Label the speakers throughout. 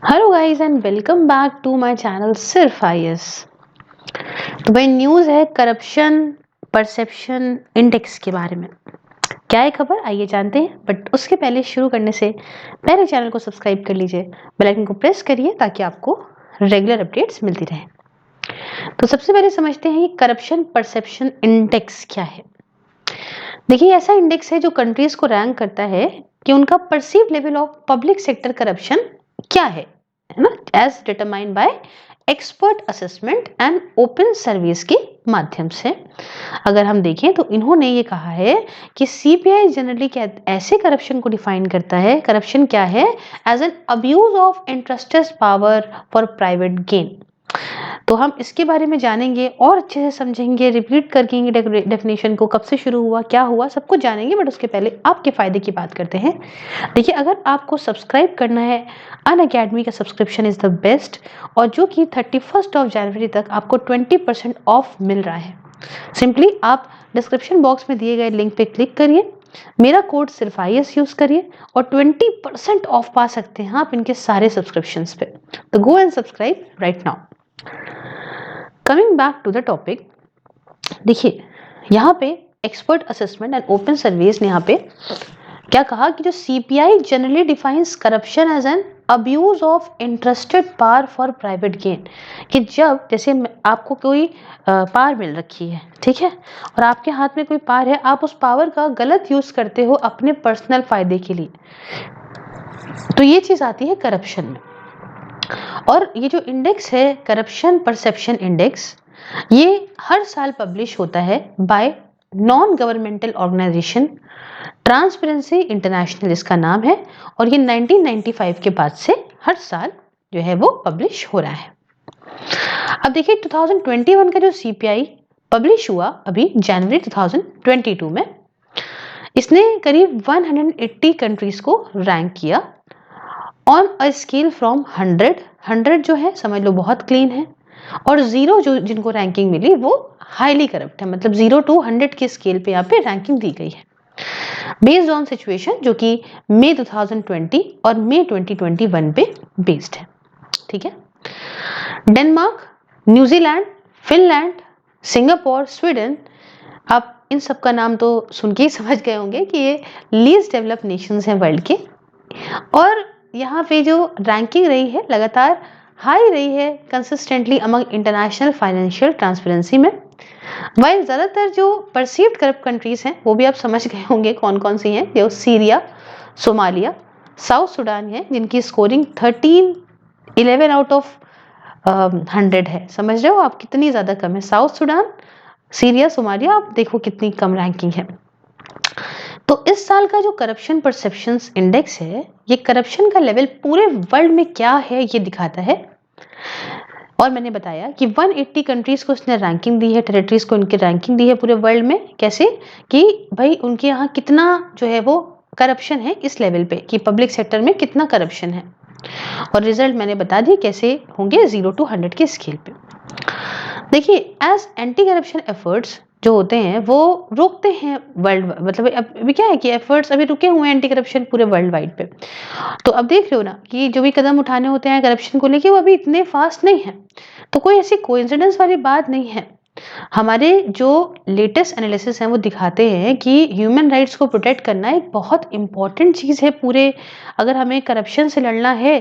Speaker 1: Hello guys and welcome back to my channel सिर्फ IAS. तो भाई न्यूज़ है करप्शन परसेप्शन इंडेक्स के बारे में। क्या है खबर, आइए जानते हैं। बट उसके पहले शुरू करने से पहले चैनल को सब्सक्राइब कर लीजिए, बेल आइकन को प्रेस करिए ताकि आपको रेगुलर अपडेट्स मिलती रहे। तो सबसे पहले समझते हैं कि करप्शन परसेप्शन इंडेक्स क्या है। देखिए, ऐसा इंडेक्स है जो कंट्रीज को रैंक करता है कि उनका perceived level of public sector corruption क्या है ना, as determined by expert assessment and open service के माध्यम से। अगर हम देखें तो इन्होंने ये कहा है कि सीपीआई जनरली ऐसे करप्शन को डिफाइन करता है, करप्शन क्या है, as an abuse of interested power for private gain. तो हम इसके बारे में जानेंगे और अच्छे से समझेंगे, रिपीट करके डेफिनेशन को, कब से शुरू हुआ, क्या हुआ, सब कुछ जानेंगे। बट उसके पहले आपके फायदे की बात करते हैं। देखिए, अगर आपको सब्सक्राइब करना है, अनअकैडमी का सब्सक्रिप्शन इज द बेस्ट, और जो कि 31 जनवरी तक आपको 20% ऑफ मिल रहा है। सिंपली आप डिस्क्रिप्शन बॉक्स में दिए गए लिंक पे क्लिक करिए, मेरा कोड सिर्फ आईएएस यूज करिए और 20% ऑफ पा सकते हैं आप इनके सारे सब्सक्रिप्शंस पे। तो go and subscribe right now. Coming back to the topic, देखिए यहाँ पे expert assessment and open service ने यहाँ पे क्या कहा कि जो CPI generally defines corruption as an abuse of interested power for private gain, कि जब जैसे आपको कोई पावर मिल रखी है, ठीक है, और आपके हाथ में कोई पावर है, आप उस पावर का गलत यूज करते हो अपने पर्सनल फायदे के लिए, तो ये चीज आती है करप्शन में। और ये जो इंडेक्स है करप्शन परसेप्शन इंडेक्स, ये हर साल पब्लिश होता है by non governmental organisation, Transparency International इसका नाम है, और ये 1995 के बाद से हर साल जो है वो पब्लिश हो रहा है। अब देखिए 2021 का जो सीपीआई पब्लिश हुआ अभी जनवरी 2022 में, इसने करीब 180 कंट्रीज को रैंक किया ऑन अ स्केल फ्रॉम 100 जो है समझ लो बहुत क्लीन है, और 0 जो जिनको रैंकिंग मिली वो हाईली करप्ट है। मतलब 0 to 100 के स्केल पे यहाँ पे रैंकिंग दी गई है बेस्ड ऑन सिचुएशन, जो कि मई 2020 और मई 2021 पे बेस्ड है। ठीक है, Denmark, New Zealand, Finland, Singapore, Sweden, आप इन सब का नाम तो सुन के ही समझ गए होंगे कि ये लीस्ट डेवलप्ड नेशंस हैं वर्ल्ड के। और यहाँ पे जो रैंकिंग रही है लगातार हाई रही है consistently among international financial transparency में। वाइल ज़्यादातर जो परसीव्ड करप्ट कंट्रीज हैं वो भी आप समझ गए होंगे कौन कौन सी हैं, जो सीरिया, सोमालिया, साउथ सुडान है, जिनकी स्कोरिंग 11 आउट ऑफ 100 है। समझ रहे हो आप कितनी ज़्यादा कम है। साउथ सुडान, सीरिया, सोमालिया, आप देखो कितनी कम रैंकिंग है। तो इस साल का जो करप्शन परसेप्शंस इंडेक्स है, ये करप्शन का लेवल पूरे वर्ल्ड में क्या है ये दिखाता है। और मैंने बताया कि 180 कंट्रीज को इसने रैंकिंग दी है, टेरिटरीज को इनकी रैंकिंग दी है पूरे वर्ल्ड में। कैसे कि भाई उनके यहाँ कितना जो है वो करप्शन है इस लेवल पे, कि पब्लिक सेक्टर में कितना करप्शन है, और रिजल्ट मैंने बता दिए कैसे होंगे 0 to 100 के स्केल पे। देखिए, एज एंटी करप्शन एफर्ट्स जो होते हैं वो रोकते हैं वर्ल्ड, मतलब अभी क्या है कि एफर्ट्स अभी रुके हुए हैं एंटी करप्शन पूरे वर्ल्ड वाइड पे। तो अब देख रहे हो ना कि जो भी कदम उठाने होते हैं करप्शन को लेके वो अभी इतने फास्ट नहीं है। तो कोई ऐसी कोइंसिडेंस वाली बात नहीं है। हमारे जो लेटेस्ट एनालिसिस हैं वो दिखाते हैं कि ह्यूमन राइट्स को प्रोटेक्ट करना एक बहुत इंपॉर्टेंट चीज़ है पूरे, अगर हमें करप्शन से लड़ना है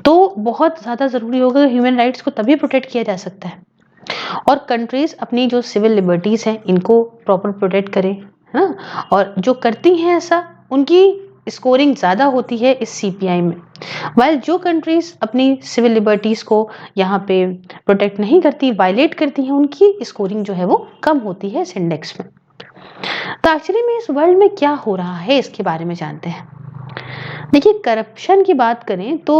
Speaker 1: तो बहुत ज़्यादा ज़रूरी होगा। ह्यूमन राइट्स को तभी प्रोटेक्ट किया जा सकता है, और कंट्रीज अपनी जो सिविल लिबर्टीज हैं इनको प्रॉपर प्रोटेक्ट करें, है ना, और जो करती हैं ऐसा उनकी स्कोरिंग ज़्यादा होती है इस सीपीआई में। वाइल जो कंट्रीज अपनी सिविल लिबर्टीज को यहाँ पे प्रोटेक्ट नहीं करती, वायलेट करती हैं, उनकी स्कोरिंग जो है वो कम होती है इस इंडेक्स में। तो एक्चुअली में इस वर्ल्ड में क्या हो रहा है इसके बारे में जानते हैं। देखिए, करप्शन की बात करें तो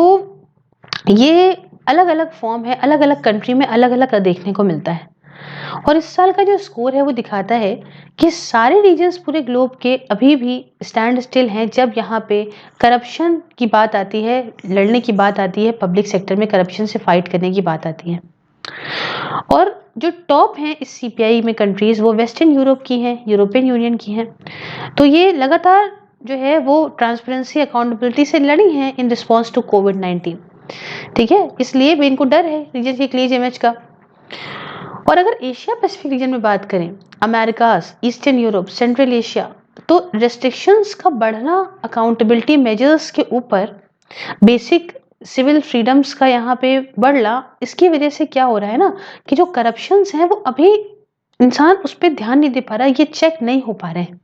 Speaker 1: ये अलग अलग फॉर्म है, अलग अलग कंट्री में अलग अलग देखने को मिलता है। और इस साल का जो स्कोर है वो दिखाता है कि सारे रीजन्स पूरे ग्लोब के अभी भी स्टैंड स्टिल हैं जब यहाँ पे करप्शन की बात आती है, लड़ने की बात आती है, पब्लिक सेक्टर में करप्शन से फाइट करने की बात आती है। और जो टॉप हैं इस सीपीआई में कंट्रीज वो वेस्टर्न यूरोप की हैं, यूरोपियन यूनियन की हैं। तो ये लगातार जो है वो ट्रांसपेरेंसी अकाउंटेबिलिटी से लड़ी हैं इन रिस्पॉन्स टू कोविड-19। ठीक है, इसलिए भी इनको डर है रीजन के क्लीज इमेज का। और अगर एशिया पैसिफिक रीजन में बात करें, Americas, Eastern Europe, Central Asia, तो रेस्ट्रिक्शंस का बढ़ना, अकाउंटेबिलिटी मेजर्स के ऊपर बेसिक सिविल फ्रीडम्स का यहाँ पे बढ़ना, इसकी वजह से क्या हो रहा है ना कि जो करप्शंस हैं वो अभी इंसान उस पर ध्यान नहीं दे पा रहा है, ये चेक नहीं हो पा रहे हैं।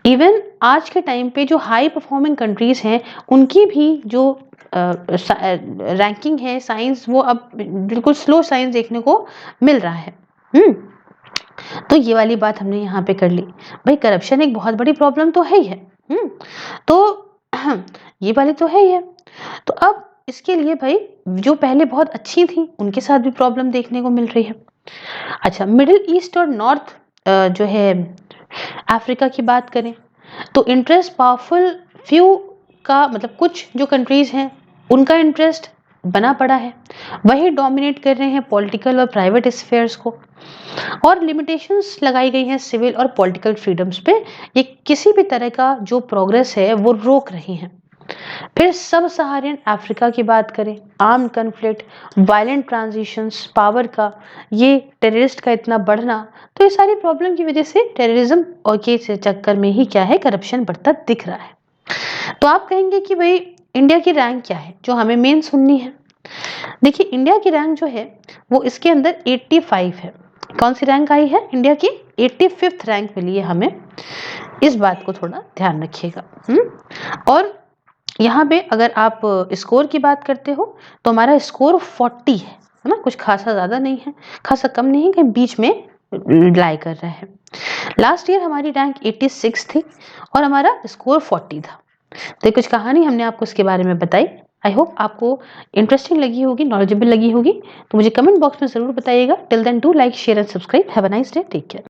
Speaker 1: इवन आज के टाइम पे जो हाई परफॉर्मिंग कंट्रीज हैं उनकी भी जो रैंकिंग है साइंस, वो अब बिल्कुल स्लो साइंस देखने को मिल रहा है। तो ये वाली बात हमने यहाँ पे कर ली। भाई करप्शन एक बहुत बड़ी प्रॉब्लम तो है ही है। तो ये वाली तो है ही है। तो अब इसके लिए भाई जो पहले बहुत अच्छी थी उनके साथ भी प्रॉब्लम देखने को मिल रही है। अच्छा, मिडिल ईस्ट और नॉर्थ जो है अफ्रीका की बात करें तो इंटरेस्ट पावरफुल फ्यू का, मतलब कुछ जो कंट्रीज हैं उनका इंटरेस्ट बना पड़ा है, वही डोमिनेट कर रहे हैं पॉलिटिकल और प्राइवेट स्फेयर्स को, और लिमिटेशंस लगाई गई हैं सिविल और पॉलिटिकल फ्रीडम्स पे। ये किसी भी तरह का जो प्रोग्रेस है वो रोक रही हैं। फिर सब सहारियन अफ्रीका की बात करें, arm conflict, violent transitions, power का, ये टेररिस्ट का इतना बढ़ना, तो ये सारी प्रॉब्लम की वजह से टेररिज्म और के चक्कर में ही क्या है, करप्शन बढ़ता दिख रहा है। तो आप कहेंगे कि भाई इंडिया की रैंक क्या है, जो हमें मेन सुननी है। देखिए इंडिया की रैंक जो है वो इसके अंदर 85 है। कौन सी रैंक आई है इंडिया की? 85th रैंक मिली है हमें। इस बात को थोड़ा ध्यान रखिएगा। और यहाँ पे अगर आप स्कोर की बात करते हो तो हमारा स्कोर 40 है ना, कुछ खासा ज्यादा नहीं है, खासा कम नहीं है, कहीं बीच में लाई कर रहा है। लास्ट ईयर हमारी रैंक 86 थी और हमारा स्कोर 40 था। तो कुछ कहानी हमने आपको इसके बारे में बताई। आई होप आपको इंटरेस्टिंग लगी होगी, नॉलेजेबल लगी होगी। तो मुझे कमेंट बॉक्स में जरूर बताइएगा। Till then do like, share and subscribe. Have a nice day, take care.